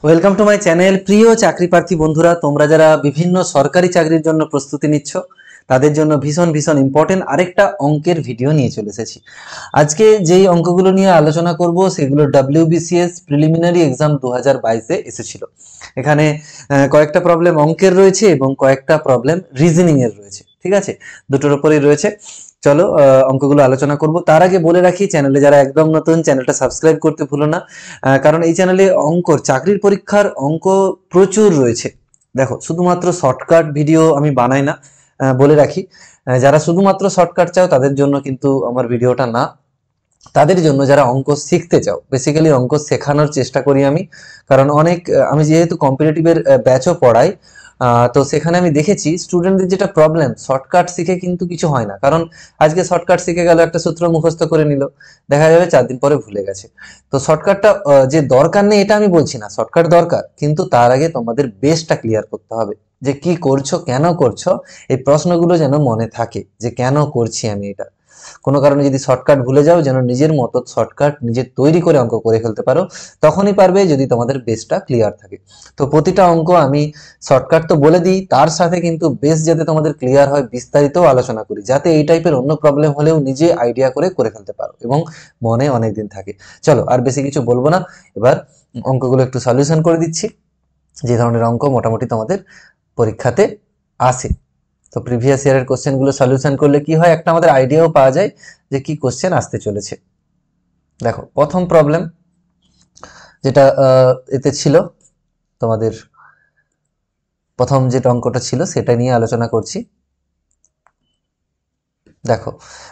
Welcome to my channel. প্রিয় চাকরি প্রার্থী বন্ধুরা, তোমরা যারা বিভিন্ন সরকারি চাকরির জন্য প্রস্তুতি নিচ্ছ তাদের জন্য ভীষণ ভীষণ ইম্পর্টেন্ট আরেকটা অঙ্কের ভিডিও নিয়ে চলে এসেছি। আজকে যেই অঙ্কগুলো নিয়ে আলোচনা করব সেগুলো WBCS প্রিলিমিনারি এক্সাম 2022-এ এসেছিল। এখানে কয়েকটা প্রবলেম অঙ্কের রয়েছে এবং কয়েকটা প্রবলেম রিজনিং এর রয়েছে। ঠিক আছে, দুটোর উপরেই রয়েছে। চলো অঙ্কগুলো আলোচনা করব। তার আগে বলে রাখি, চ্যানেলে যারা একদম নতুন, চ্যানেলটা সাবস্ক্রাইব করতে ভুলো না, কারণ এই চ্যানেলে চাকরির পরীক্ষার অঙ্ক প্রচুর রয়েছে। দেখো, শুধুমাত্র শর্টকাট ভিডিও আমি বানাই না, বলে রাখি। যারা শুধুমাত্র শর্টকাট চাও তাদের জন্য কিন্তু আমার ভিডিওটা না। তাদের জন্য যারা অঙ্ক শিখতে চাও, বেসিক্যালি অঙ্ক শেখানোর চেষ্টা করি আমি, কারণ আমি যেহেতু কম্পিটিটিভের ব্যাচও পড়াই, তো সেখানে আমি দেখেছি স্টুডেন্টদের যেটা প্রবলেম, শর্টকাট শিখে কিন্তু কিছু হয় না। কারণ আজকে শর্টকাট শিখে গেল, একটা সূত্র মুখস্থ করে নিল, দেখা যাবে 4 দিন পরে ভুলে গেছে। তো শর্টকাটটা যে দরকার নেই এটা আমি বলছি না, শর্টকাট দরকার, কিন্তু তার আগে তোমাদের বেসটা ক্লিয়ার করতে হবে, যে কি করছো, কেন করছো। এই প্রশ্নগুলো যেন মনে থাকে, যে কেন করছি আমি এটা। কোনো কারণে যদি শর্টকাট ভুলে যাও, যেন নিজের মতো শর্টকাট নিজে তৈরি করে অঙ্ক করে ফেলতে পারো। তখনই পারবে যদি তোমাদের বেসটা ক্লিয়ার থাকে। তো প্রতিটা অঙ্ক আমি শর্টকাট তো বলে দিই, তার সাথে কিন্তু বেস যাতে তোমাদের ক্লিয়ার হয় বিস্তারিত আলোচনা করি, যাতে এই টাইপের অন্য প্রবলেম হলেও নিজে আইডিয়া করে করে ফেলতে পারো এবং মনে অনেকদিন থাকে। চলো, আর বেশি কিছু বলবো না, এবার অঙ্কগুলো একটু সলিউশন করে দিচ্ছি, যে ধরনের অঙ্ক মোটামুটি তোমাদের পরীক্ষাতে আসে। তো প্রিভিয়াস ইয়ারের কোশ্চেনগুলো সলিউশন করলে কি হয়, একটা আমাদের আইডিয়াও পাওয়া যায় যে কি কোশ্চেন আসতে চলেছে। দেখো, প্রথম প্রবলেম যেটা এতে ছিল, তোমাদের প্রথম যেটা অঙ্কটা ছিল সেটা নিয়ে আলোচনা করছি। দেখো,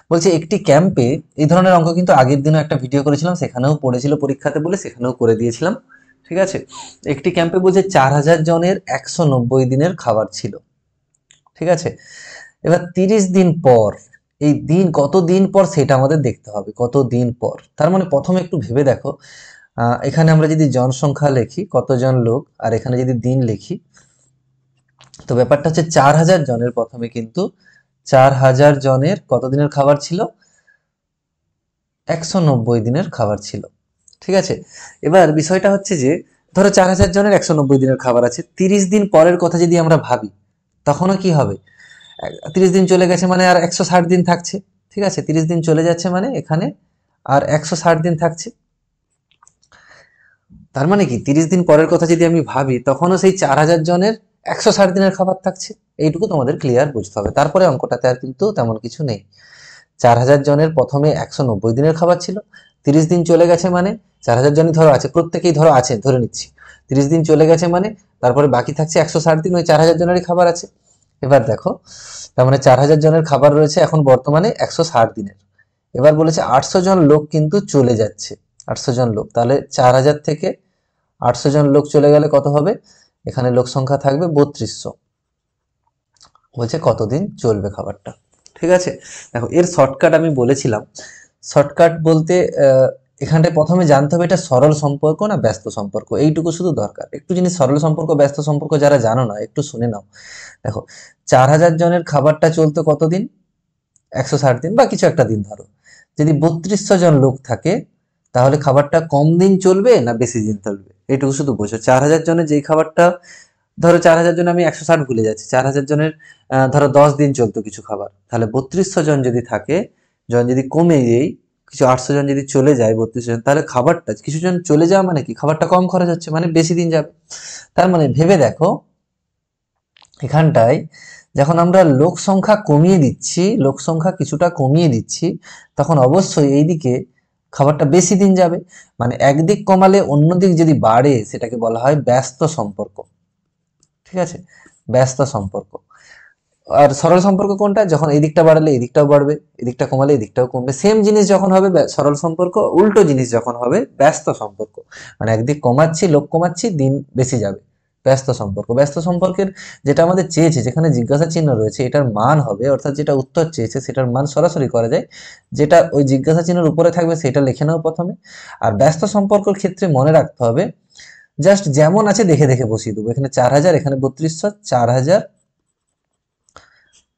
বলছে একটি ক্যাম্পে, এই ধরনের অঙ্ক কিন্তু আগের দিনও একটা ভিডিও করেছিলাম, সেখানেও পড়েছিল পরীক্ষাতে বলে সেখানেও করে দিয়েছিলাম। ঠিক আছে, একটি ক্যাম্পে বলছে 4000 জনের 190 দিনের খাবার ছিল। ঠিক আছে, এবার 30 দিন পর, এই দিন কত দিন পর সেটা আমাদের দেখতে হবে, কত দিন পর। তার মানে প্রথমে একটু ভেবে দেখো, এখানে আমরা যদি জনসংখ্যা লিখি কতজন লোক, আর এখানে যদি দিন লিখি, তো ব্যাপারটা হচ্ছে 4000 জনের, প্রথমে কিন্তু 4000 জনের কত দিনের খাবার ছিল, 190 দিনের খাবার ছিল। ঠিক আছে, এবার বিষয়টা হচ্ছে যে ধরো 4000 জনের 190 দিনের খাবার আছে, 30 দিন পরের কথা যদি আমরা ভাবি, তখনও কি হবে, 30 দিন চলে গেছে মানে আর 160 দিন থাকছে। ঠিক আছে, 30 দিন চলে যাচ্ছে মানে এখানে আর 160 দিন থাকছে। তার মানে কি, 30 দিন পরের কথা যদি আমি ভাবি, তখনও সেই 4000 জনের 160 দিনের খাবার থাকছে। এইটুকু তোমাদের ক্লিয়ার বুঝতে হবে, তারপরে অঙ্কটাতে আর কিন্তু তেমন কিছু নেই। 4000 জনের প্রথমে 190 দিনের খাবার ছিল, 30 দিন চলে গেছে মানে 4000 জনই ধরো আছে, প্রত্যেকেই ধরো আছে, ধরে নিচ্ছি 30 দিন চলে গেছে মানে তারপরে বাকি থাকছে 160 দিন, ওই 4000 জনেরই খাবার আছে। এবার দেখো, তার মানে 4000 জনের খাবার রয়েছে এখন বর্তমানে 160 দিনের। এবার বলেছে 800 জন লোক কিন্তু চলে যাচ্ছে, 800 জন লোক, তাহলে 4000 থেকে 800 জন লোক চলে গেলে কত হবে, এখানে লোক সংখ্যা থাকবে 3200। বলছে কতদিন চলবে খাবারটা। ঠিক আছে, দেখো এর শর্টকাট আমি বলেছিলাম। শর্টকাট বলতে এখানটায় প্রথমে জানতে হবে এটা সরল সম্পর্ক না ব্যস্ত সম্পর্ক, এইটুকু শুধু দরকার। একটু জিনিস সরল সম্পর্ক ব্যস্ত সম্পর্ক যারা জানো না, একটু শুনে নাও। দেখো, 4000 জনের খাবারটা চলতো কতদিন, 160 দিন বা কিছু একটা দিন ধরো। যদি 3200 জন লোক থাকে, তাহলে খাবারটা কম দিন চলবে না বেশি দিন চলবে, এইটুকু শুধু বোঝো। 4000 জনের যেই খাবারটা, ধরো 4000 জন, আমি 160 ভুলে যাচ্ছি, 4000 জনের ধরো 10 দিন চলতো কিছু খাবার, তাহলে 3200 জন যদি থাকে, জন যদি কমে যাই, কিছু 800 জন যদি চলে যায়, 3200 জন, তাহলে খাবারটা কিছু জন চলে যাওয়া মানে কি, খাবারটা কম খরচ হচ্ছে মানে বেশি দিন যাবে। তার মানে ভেবে দেখো, এখানটায় যখন আমরা লোক সংখ্যা কমিয়ে দিচ্ছি, লোক সংখ্যা কিছুটা কমিয়ে দিচ্ছি, তখন অবশ্যই এইদিকে খাবারটা বেশি দিন যাবে। মানে একদিক কমালে অন্য দিক যদি বাড়ে, সেটাকে বলা হয় ব্যস্ত সম্পর্ক। ঠিক আছে, ব্যস্ত সম্পর্ক। আর সরল সম্পর্ক কোনটা, যখন এই দিকটা বাড়ালে এই দিকটাও বাড়বে, এদিকটা কমালে এই দিকটাও কমবে। সেম জিনিস যখন হবে সরল সম্পর্ক, উল্টো জিনিস যখন হবে ব্যস্ত সম্পর্ক। মানে একদিক কমাচ্ছি, লোক কমাচ্ছি, দিন বেশি যাবে, ব্যস্ত সম্পর্ক। ব্যস্ত সম্পর্কের যেটা আমাদের চেয়েছে, যেখানে জিজ্ঞাসা চিহ্ন রয়েছে, এটার মান হবে, অর্থাৎ যেটা উত্তর চেয়েছে সেটার মান সরাসরি করা যায়, যেটা ওই জিজ্ঞাসা চিহ্নের উপরে থাকবে সেটা লিখে নাও প্রথমে। আর ব্যস্ত সম্পর্কের ক্ষেত্রে মনে রাখতে হবে, জাস্ট যেমন আছে দেখে দেখে বসিয়ে দেবো। এখানে 4000, এখানে 3200, 4000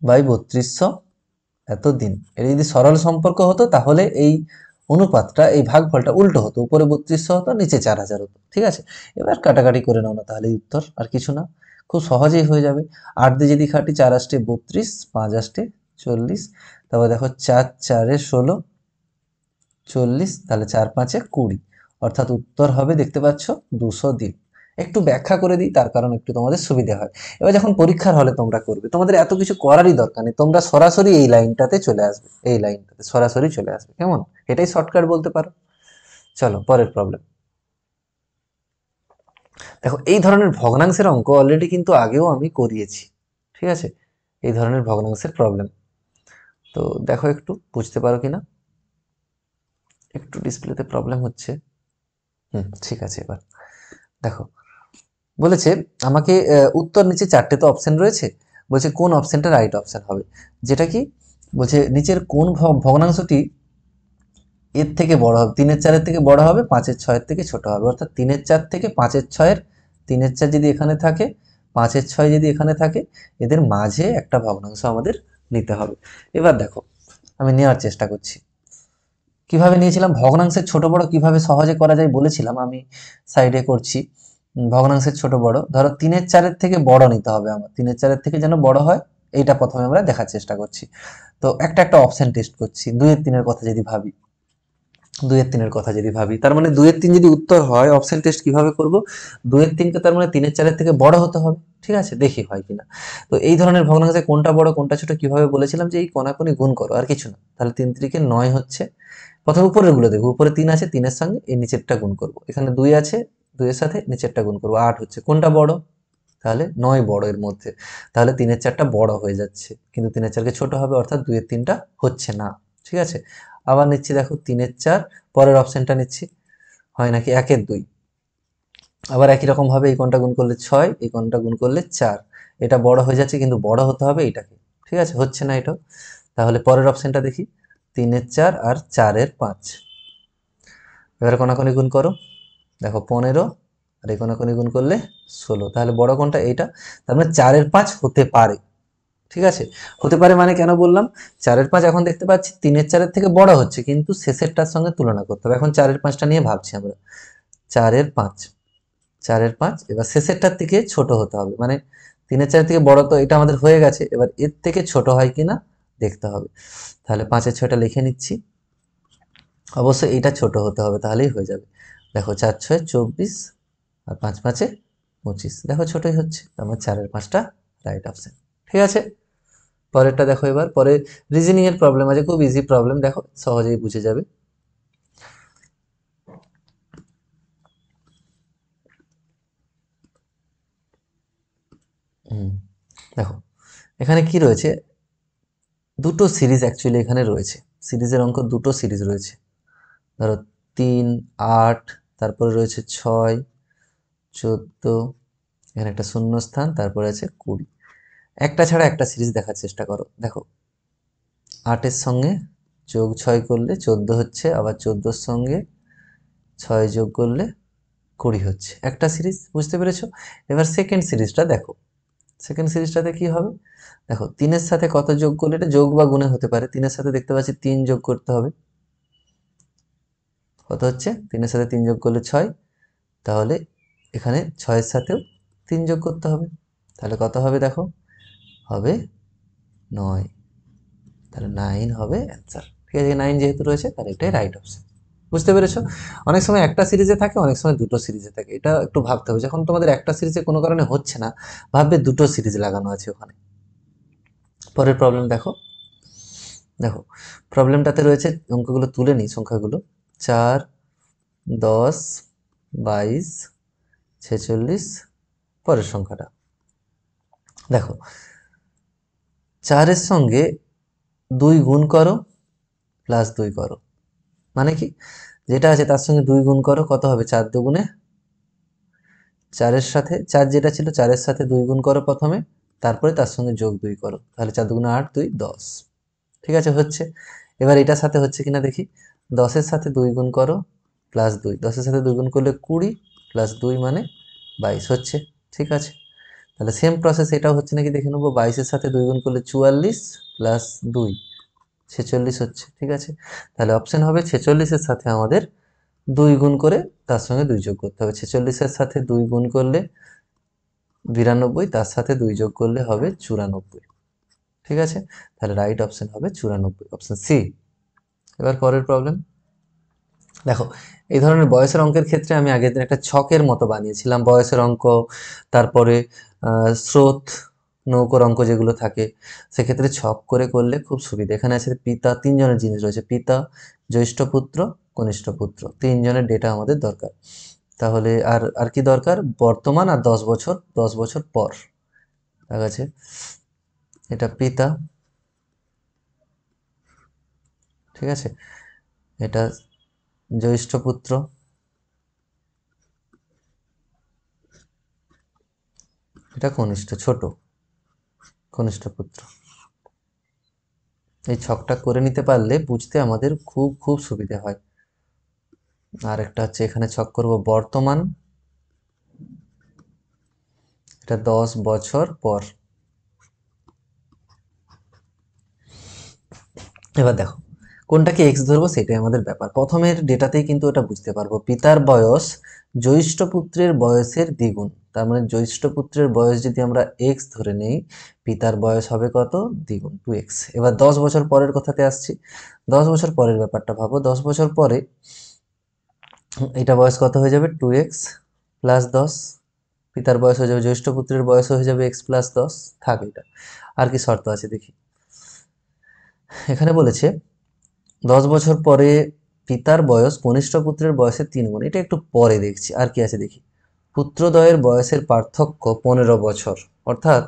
বাই 3200 এত দিন। এটা যদি সরল সম্পর্ক হতো, তাহলে এই অনুপাতটা এই ভাগফলটা উল্টো হতো, উপরে 3200 হতো, নিচে 4000 হতো। ঠিক আছে, এবার কাটাকাটি করে নাও না, তাহলেই উত্তর, আর কিছু না, খুব সহজেই হয়ে যাবে। 8 দিয়ে যদি কাটি, 4 আষ্টে 32, 5 আষ্টে 40, তারপর দেখো 4 4 16 40, তাহলে 4 5 20, অর্থাৎ উত্তর হবে, দেখতে পাচ্ছ, 200 দিন। একটু ব্যাখ্যা করে দিই, তার কারণ একটু তোমাদের সুবিধা হয়। এবার যখন পরীক্ষার হলে তোমরা করবে, তোমাদের এত কিছু করারই দরকার নেই, তোমরা সরাসরি এই লাইনটাতে চলে আসবে, এই লাইনটাতে সরাসরি চলে আসবে, কেমন? এটাই শর্টকাট বলতে পারো। চলো পরের প্রবলেম। দেখো, এই ধরনের ভগ্নাংশের অঙ্ক অলরেডি কিন্তু আগেও আমি করিয়েছি। ঠিক আছে, এই ধরনের ভগ্নাংশের প্রবলেম। তো দেখো একটু বুঝতে পারো কিনা। একটু ডিসপ্লেতে প্রবলেম হচ্ছে। ঠিক আছে, এবার দেখো, বলেছে আমাকে উত্তর নিচে 4টে তো অপশন রয়েছে, বলছে কোন অপশনটা রাইট অপশন হবে, যেটা কি বলছে, নিচের কোন ভগ্নাংশটি এর থেকে বড় হবে, 3-এর 4-এর থেকে বড় হবে, 5-এর 6-এর থেকে ছোট হবে, অর্থাৎ 3-এর 4 থেকে 5-এর 6-এর, 3-এর 4 যদি এখানে থাকে, 5-এর 6 যদি এখানে থাকে, এদের মাঝে একটা ভগ্নাংশ আমাদের নিতে হবে। এবার দেখো, আমি নেওয়ার চেষ্টা করছি। কিভাবে নিয়েছিলাম, ভগ্নাংশের ছোট বড় কিভাবে সহজে করা যায় বলেছিলাম, আমি সাইডে করছি। ভগ্নাংশের ছোট বড়, ধরো 3-এর 4-এর থেকে বড় নিতে হবে আমার, 3-এর 4-এর থেকে যেন বড় হয়, এইটা প্রথমে আমরা দেখার চেষ্টা করছি। তো একটা একটা অপশন টেস্ট করছি। 2-এর 3-এর কথা যদি ভাবি, 2-এর 3-এর কথা যদি ভাবি, তার মানে 2-এর 3 যদি উত্তর হয়, অপশন টেস্ট কিভাবে করব, 2-এর 3কে তার মানে 3-এর 4-এর থেকে বড় হতে হবে। ঠিক আছে, দেখি হয় কিনা। তো এই ধরনের ভগ্নাংশে কোনটা বড় কোনটা ছোট কিভাবে বলেছিলাম, যে এই কোনাকুনি গুণ করো, আর কিছু না। তাহলে 3 3-কে 9 হচ্ছে। প্রথমে উপরের গুলো দেখো, উপরে 3 আছে, 3-এর সঙ্গে এই নিচেরটা গুণ করব, এখানে 2 আছে, 2-এর সাথে নিচেরটা গুণ করব, 8 হচ্ছে। কোনটা বড়, তাহলে 9 বড় এর মধ্যে, তাহলে 3-এর 4টা বড় হয়ে যাচ্ছে, কিন্তু 3-এর 4কে ছোট হবে, অর্থাৎ 2-এর 3টা হচ্ছে না। ঠিক আছে, আবার নিচ্ছি, দেখো 3-এর 4, পরের অপশনটা নিচ্ছি, হয় নাকি 1-এর 2, আবার একই রকম ভাবে এই কোণটা গুণ করলে 6, এই কোণটা গুণ করলে 4, এটা বড় হয়ে যাচ্ছে, কিন্তু বড় হতে হবে এইটাকে। ঠিক আছে, হচ্ছে না এটাও। তাহলে পরের অপশনটা দেখি, 3-এর 4 আর 4-এর 5, এবারে কোনাকুনি গুণ করো, দেখো 15, আর এই কোনাকুনি গুণ করলে 16, তাহলে বড় কোনটা, এইটা। তার মানে 4-এর 5 হতে পারে। ঠিক আছে, হতে পারে মানে কেন বললাম, 4-এর 5 এখন দেখতে পাচ্ছি 3-এর 4-এর থেকে বড় হচ্ছে, কিন্তু শেষেরটার সঙ্গে তুলনা করতে হবে। এখন 4-এর 5টা নিয়ে ভাবছি আমরা, 4-এর 5, 4-এর 5, এবার শেষেরটার থেকে ছোট হতে হবে, মানে 3-এর 4 থেকে বড় তো এটা আমাদের হয়ে গেছে, এবার এর থেকে ছোট হয় কিনা দেখতে হবে। তাহলে 5-এর 6টা লিখে নিচ্ছি, অবশ্যই এইটা ছোট হতে হবে, তাহলেই হয়ে যাবে। দেখো 4 6 24, আর 5 5 25, দেখো ছোটই হচ্ছে, আমার 4-এর 5টা রাইট অপশন। ঠিক আছে, পরেরটা দেখো, এবার পরে রিজনিং এর প্রবলেম আছে, খুব ইজি প্রবলেম, দেখো সহজেই বুঝে যাবে। দেখো এখানে কি রয়েছে, দুটো সিরিজ অ্যাকচুয়ালি এখানে রয়েছে, সিরিজের অঙ্ক দুটো সিরিজ রয়েছে। ধরো 3 8, তারপরে রয়েছে 6 14, এখানে একটা শূন্যস্থান, তারপরে আছে 20। একটা ছাড়া একটা সিরিজ দেখার চেষ্টা করো। দেখো 8-এর সঙ্গে যোগ 6 করলে 14 হচ্ছে, আবার 14-এর সঙ্গে 6 যোগ করলে 20 হচ্ছে, একটা সিরিজ, বুঝতে পেরেছো? এবার সেকেন্ড সিরিজটা দেখো, সেকেন্ড সিরিজটাতে কি হবে, দেখো 3-এর সাথে কত যোগ করলে, এটা যোগ বা গুণে হতে পারে, 3-এর সাথে দেখতে পাচ্ছি 3 যোগ করতে হবে, কত হচ্ছে, 3-এর সাথে 3 যোগ করলে 6, তাহলে এখানে 6-এর সাথেও 3 যোগ করতে হবে, তাহলে কত হবে, দেখো হবে 9, তাহলে 9 হবে অ্যান্সার। ঠিক আছে, 9 যেহেতু রয়েছে, তাহলে এটাই রাইট অপশন। বুঝতে পেরেছো? অনেক সময় একটা সিরিজে থাকে, অনেক সময় দুটো সিরিজে থাকে, এটা একটু ভাবতে হবে। যখন তোমাদের একটা সিরিজে কোনো কারণে হচ্ছে না, ভাববে দুটো সিরিজ লাগানো আছে ওখানে। পরের প্রবলেম দেখো, দেখো প্রবলেমটাতে রয়েছে, অঙ্কগুলো তুলে নিই, সংখ্যাগুলো 4 10 22 46, পরের সংখ্যাটা দেখো, 4-এর সঙ্গে 2 গুণ করো প্লাস 2 করো, মানে কি, যেটা আছে তার সঙ্গে 2 গুণ করো, কত হবে, 4 দুগুণে, 4-এর সাথে 4 যেটা ছিল 4-এর সাথে 2 গুণ করো প্রথমে, তারপরে তার সঙ্গে যোগ 2 করো, তাহলে 4 দুগুণে 8, 2 10। ঠিক আছে, হচ্ছে। এবার এটার সাথে হচ্ছে কিনা দেখি, 10-এর সাথে 2 গুণ করো প্লাস 2, 10-এর সাথে 2 গুণ করলে 20, প্লাস 2 মানে 22 হচ্ছে। ঠিক আছে, তাহলে সেম প্রসেস এটাও হচ্ছে নাকি দেখে নেবো, 22-এর সাথে 2 গুণ করলে 44, প্লাস 2 46 হচ্ছে, ঠিক আছে। তাহলে অপশন হবে 46-এর সাথে আমাদের 2 গুণ করে তার সঙ্গে 2 যোগ করতে হবে। 46-এর সাথে 2 গুণ করলে 92, তার সাথে 2 যোগ করলে হবে 94, ঠিক আছে। তাহলে রাইট অপশন হবে 94, অপশন সি। এবার পরের প্রবলেম দেখো। এই ধরনের বয়সের অঙ্কের ক্ষেত্রে আমি আগের দিন একটা ছকের মতো বানিয়েছিলাম, বয়সের অঙ্ক, তারপরে স্রোত নৌকোর অঙ্ক যেগুলো থাকে, সেক্ষেত্রে ছক করে করলে খুব সুবিধা। এখানে আছে পিতা, তিনজনের জিনিস রয়েছে, পিতা, জ্যৈষ্ঠ পুত্র, কনিষ্ঠ পুত্র, তিনজনের ডেটা আমাদের দরকার। তাহলে আর আর কি দরকার, বর্তমান আর 10 বছর, 10 বছর পর। দেখা গেছে এটা পিতা, ঠিক আছে, এটা জ্যৈষ্ঠ পুত্র, এটা কনিষ্ঠ, ছোট কনিষ্ঠ পুত্র। এই ছকটা করে নিতে পারলে বুঝতে আমাদের খুব খুব সুবিধা হয়। আর একটা হচ্ছে এখানে ছক করব বর্তমান, এটা 10 বছর পর। এবার দেখো কোনটাকে এক্স ধরবো সেটাই আমাদের ব্যাপার। প্রথমের ডেটাতেই কিন্তু ওটা বুঝতে পারবো, পিতার বয়স জ্যৈষ্ঠ পুত্রের বয়সের দ্বিগুণ। তার মানে জ্যৈষ্ঠ পুত্রের বয়স যদি আমরা এক্স ধরে নেই, পিতার বয়স হবে কত, দ্বিগুণ, 2x। এবার 10 বছর পরের কথাতে আসছি। 10 বছর পরের ব্যাপারটা ভাবো, 10 বছর পরে এটা বয়স কত হয়ে যাবে, 2x প্লাস 10। পিতার বয়স হয়ে যাবে, জ্যৈষ্ঠ পুত্রের বয়স হয়ে যাবে x প্লাস 10। থাক এটা। আর কি শর্ত আছে দেখি। এখানে বলেছে 10 বছর পরে পিতার বয়স কনিষ্ঠ পুত্রের বয়সের 3 গুণ। এটা একটু পরে দেখছি, আর কি আছে দেখি। পুত্রদ্বয়ের বয়সের পার্থক্য 15 বছর, অর্থাৎ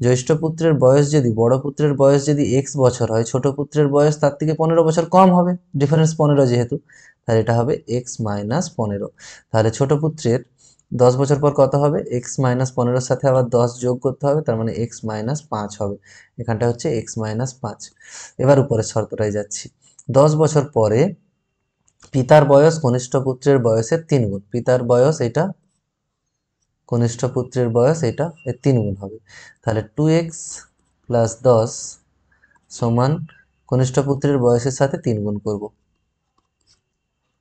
জ্যৈষ্ঠ পুত্রের বয়স যদি, বড় পুত্রের বয়স যদি x বছর হয়, ছোট পুত্রের বয়স তার থেকে 15 বছর কম হবে, ডিফারেন্স 15 যেহেতু, তাহলে এটা হবে x-15। তাহলে ছোট পুত্রের 10 বছর পর কত হবে, x-15-র সাথে আবার 10 যোগ করতে হবে, তার মানে x-5 হবে। এখানটা হচ্ছে x-5। এবার উপরের শর্তটাই যাচ্ছি। 10 বছর পরে পিতার বয়স কনিষ্ঠ পুত্রের বয়সের 3 গুণ। পিতার বয়স এটা, কনিষ্ঠ পুত্রের বয়স এটা, এর 3 গুণ হবে। তাহলে 2x প্লাস 10 সমান কনিষ্ঠ পুত্রের বয়সের সাথে 3 গুণ করব।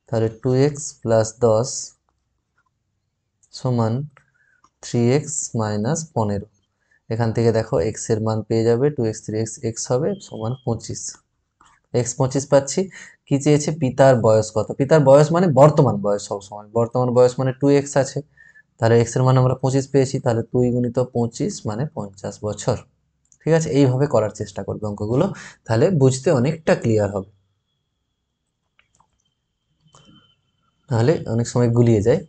তাহলে 2x প্লাস 10 সমান 3x মাইনাস 15। এখান থেকে দেখো x এর মান পেয়ে যাবে 2x 3x, x হবে সমান 25। x 25 পাচ্ছি। কি চেয়েছে, পিতার বয়স কত। পিতার বয়স মানে বর্তমান বয়স, সবসময় বর্তমান বয়স মানে 2x আছে, তাহলে x এর মান আমরা 25 পেয়েছি, তাহলে 2 গুণিত 25 মানে 50 বছর। ঠিক আছে, এইভাবে করার চেষ্টা করবে অঙ্কগুলো, তাহলে বুঝতে অনেকটা ক্লিয়ার হবে। নাহলে অনেক সময় গুলিয়ে যায়,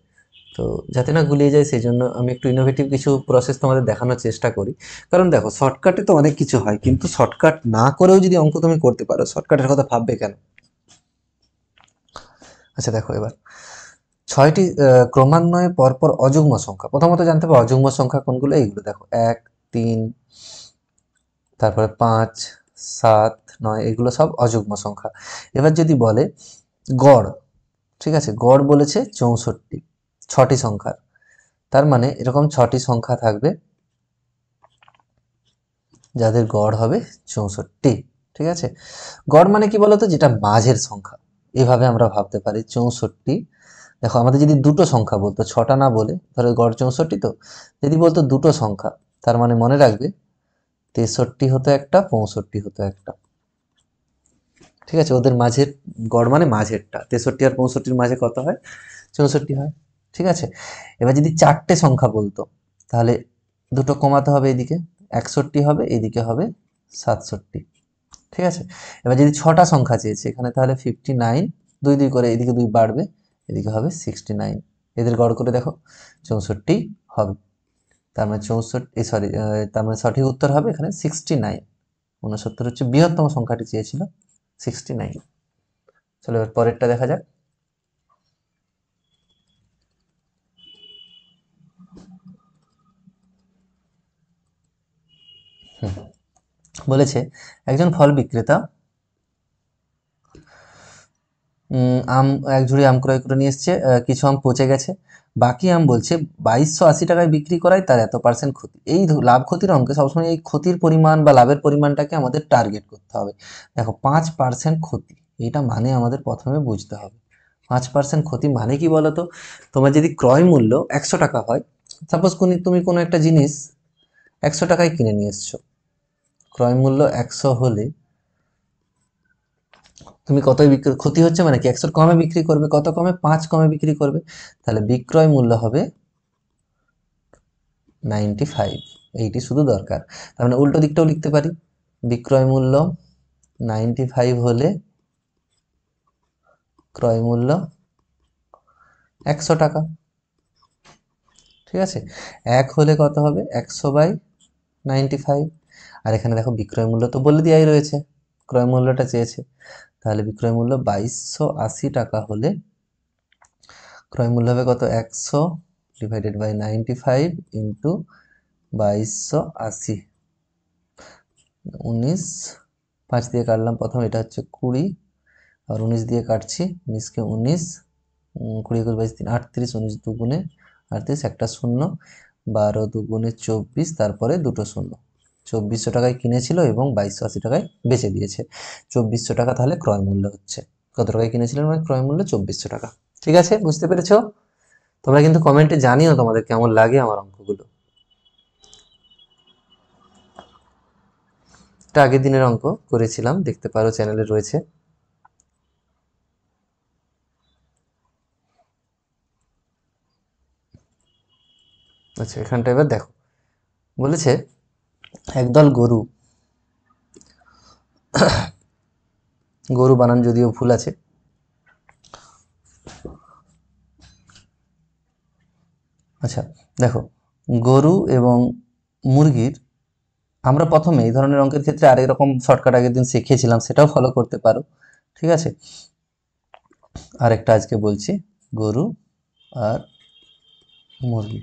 তো যাতে না গুলিয়ে যায় সেই জন্য আমি একটু ইনোভেটিভ কিছু প্রসেস তোমাদের দেখানোর চেষ্টা করি। কারণ দেখো শর্টকাটে তো অনেক কিছু হয়, কিন্তু শর্টকাট না করেও যদি অঙ্ক তুমি করতে পারো, শর্টকাটের কথা ভাববে কেন। আচ্ছা দেখো এবার 6টি ক্রমান্বয়ে পরপর অযুগ্ম সংখ্যা। প্রথমত জানতে হবে অযুগ্ম সংখ্যা কোনগুলো, এইগুলো দেখো 1, 3, তারপরে 5, 7, 9, এগুলো সব অযুগ্ম সংখ্যা। এবার যদি বলে গড়, ঠিক আছে, গড় বলেছে 64, 6টি সংখ্যার। তার মানে এরকম 6টি সংখ্যা থাকবে যাদের গড় হবে 64, ঠিক আছে। গড় মানে কি বলতো, যেটা মাঝের সংখ্যা, এভাবে আমরা ভাবতে পারি 64। দেখো আমাদের যদি দুটো সংখ্যা বলতো, 6টা না বলে, ধরো গড় 64, তো যদি বলতো দুটো সংখ্যা, তার মানে মনে রাখবে 63 হতো একটা, 65 হতো একটা, ঠিক আছে। ওদের মাঝের গড় মানে মাঝেরটা, 63 আর 65-র মাঝে কত হয়, 64 হয়, ঠিক আছে। এবার যদি 4টে সংখ্যা বলতো, তাহলে দুটো কমাতে হবে, এদিকে 61 হবে, এদিকে হবে 67, ঠিক আছে। এবার যদি 6টা সংখ্যা চেয়েছে এখানে, তাহলে 59, 2 2 করে এদিকে 2 বাড়বে, এদিকে হবে 69। এদের গড় করে দেখো 64 হবে। তার মানে 64, সরি, তার মানে সঠিক উত্তর হবে এখানে 69। 69 হচ্ছে বৃহত্তম সংখ্যাটি চেয়েছিল, 69। চলো এবার পরেরটা দেখা যাক। বলেছে একজন ফল বিক্রেতা আম এক ঝুড়ি আম ক্রয় করে নিয়ে এসছে, কিছু আম পচে গেছে, বাকি আম বলছে 2280 টাকায় বিক্রি করায় তার এত পার্সেন্ট ক্ষতি। এই লাভ ক্ষতির অঙ্কে সবসময় এই ক্ষতির পরিমাণ বা লাভের পরিমাণটাকে আমাদের টার্গেট করতে হবে। দেখো 5% ক্ষতি, এটা মানে আমাদের প্রথমে বুঝতে হবে 5% ক্ষতি মানে কি বলতো। তোমার যদি ক্রয় মূল্য 100 টাকা হয়, সাপোজ তুমি কোনো একটা জিনিস 100 টাকায় কিনে নিয়ে এসছো, ক্রয় মূল্য 100 হলে তুমি কতই বিক্রি, ক্ষতি হচ্ছে মানে কি 100 কমে বিক্রি করবে, কত কমে, 5 কমে বিক্রি করবে, তাহলে বিক্রয় মূল্য হবে 95, এইটি শুধু দরকার। তার মানে উল্টো দিকটাও লিখতে পারি, বিক্রয় মূল্য 95 হলে ক্রয় মূল্য 100 টাকা। ঠিক আছে, 1 হলে কত হবে, 100/95। আর এখানে দেখো বিক্রয় মূল্য তো বলে দেওয়াই রয়েছে, ক্রয় মূল্যটা চেয়েছে, তাহলে বিক্রয় মূল্য 2280 টাকা হলে ক্রয় মূল্য হবে কত, 100/95 ইন্টু 2280, 19, 5 দিয়ে কাটলাম প্রথম, এটা হচ্ছে 20, আর 19 দিয়ে কাটছি, 19কে 19, 20 21 22 3 38, 19 দুগুণে 38, একটা শূন্য, 12 দুগুণে 24, তারপরে দুটো শূন্য, 2400 টাকায় কিনেছিল এবং 2280 টাকায় বেচে দিয়েছে। 2400 টাকা তাহলে ক্রয় মূল্য হচ্ছে, কত টাকায় কিনেছিলেন মানে ক্রয় মূল্য 2400 টাকা। ঠিক আছে, বুঝতে পেরেছো? তোমরা কিন্তু কমেন্টে জানিও তোমাদের কেমন লাগে আমার অঙ্কগুলো। এটা আগের দিনের অঙ্ক করেছিলাম, দেখতে পারো চ্যানেলে রয়েছে। আচ্ছা, এখানটা এবার দেখো, বলেছে একদল গরু, গরু বানান যদিও ভুল আছে, আচ্ছা দেখো, গরু এবং মুরগির, আমরা প্রথমে এই ধরনের অঙ্কের ক্ষেত্রে আরেক রকম শর্টকাট আগের দিন শিখিয়েছিলাম, সেটাও ফলো করতে পারো। ঠিক আছে, আরেকটা আজকে বলছি, গরু আর মুরগি,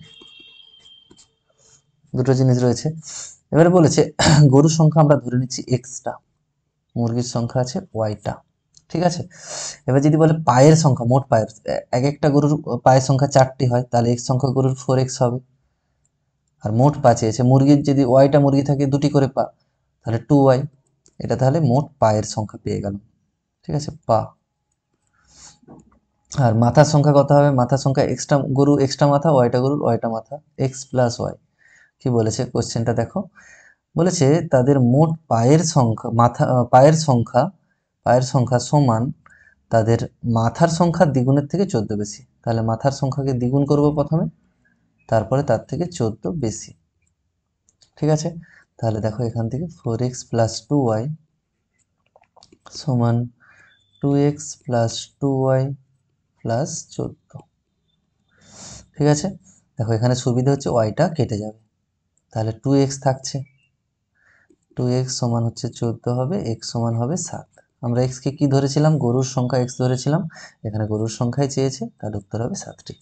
দুটো জিনিস রয়েছে। এবারে বলেছে গরুর সংখ্যা আমরা ধরে নিচ্ছি এক্সটা, মুরগির সংখ্যা আছে ওয়াইটা। ঠিক আছে, এবার যদি বলে পায়ের সংখ্যা, মোট পায়ের, এক একটা গরুর পায়ের সংখ্যা 4টি হয়, তাহলে এক্স সংখ্যা গরুর 4x হবে। আর মোট পা চেয়েছে, মুরগির যদি ওয়াইটা মুরগি থাকে 2টি করে পা, তাহলে 2y, এটা তাহলে মোট পায়ের সংখ্যা পেয়ে গেল। ঠিক আছে, পা। আর মাথার সংখ্যা কত হবে, মাথার সংখ্যা এক্সট্রা গরু এক্সট্রা মাথা, ওয়াইটা গরুর ওয়াইটা মাথা, এক্স প্লাস ওয়াই। কি বলেছে কোশ্চেনটা দেখো, বলেছে তাদের মোট পায়ের সংখ্যা, পায়ের সংখ্যা সমান তাদের মাথার সংখ্যার দ্বিগুণের থেকে 14 বেশি। তাহলে মাথার সংখ্যাকে দ্বিগুণ করব প্রথমে, তারপরে তার থেকে 14 বেশি। ঠিক আছে, তাহলে দেখো এখান থেকে 4x প্লাস 2y সমান 2x প্লাস 2y প্লাস 14। ঠিক আছে, দেখো এখানে সুবিধা হচ্ছে ওয়াইটা কেটে যাবে, তাহলে 2x থাকছে, 2x সমান হচ্ছে 14 হবে, x সমান হবে 7। আমরা x কে কি ধরেছিলাম, গরুর সংখ্যা x ধরেছিলাম, এখানে গরুর সংখ্যাই চেয়েছে, তাহলে উত্তর হবে 7টি।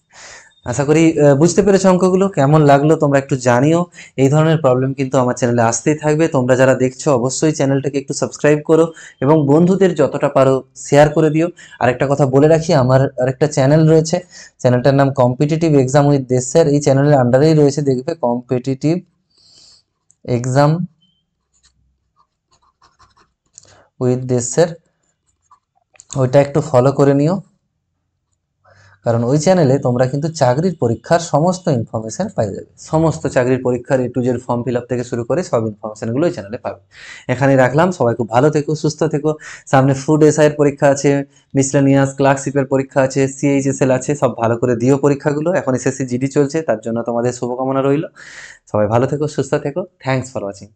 আশা করি বুঝতে পেরেছো অঙ্কগুলো, কেমন লাগলো তোমরা একটু জানিও। এই ধরনের প্রবলেম কিন্তু আমার চ্যানেলে আসতেই থাকবে, তোমরা যারা দেখছো অবশ্যই চ্যানেলটাকে একটু সাবস্ক্রাইব করো এবং বন্ধুদের যতটা পারো শেয়ার করে দিও। আরেকটা কথা বলে রাখি, আমার আরেকটা চ্যানেল রয়েছে, চ্যানেলটার নাম কম্পিটিটিভ এক্সাম উইথ দেশ স্যার, এই চ্যানেলের আন্ডারেই রয়েছে, দেখবে কম্পিটিটিভ এক্সাম উইথ দেশ স্যার, ওইটা একটু ফলো করে নিও, কারণ ওই চ্যানেলে তোমরা কিন্তু চাকরির পরীক্ষার সমস্ত ইনফরমেশন পাই যাবে, সমস্ত চাকরির পরীক্ষার A to Z form fill up থেকে শুরু করে সব ইনফরমেশনগুলো ওই চ্যানেলে পাবে। এখানে রাখলাম, সবাই খুব ভালো থেকো, সুস্থ থেকো। সামনে ফুড এসআই এর পরীক্ষা আছে, মিসলেনিয়াস ক্লার্কশিপের পরীক্ষা আছে, CHSL আছে, সব ভালো করে দিও পরীক্ষাগুলো। এখন SSC GD চলছে, তার জন্য তোমাদের শুভকামনা রইল। সবাই ভালো থেকো, সুস্থ থেকো। Thanks for watching.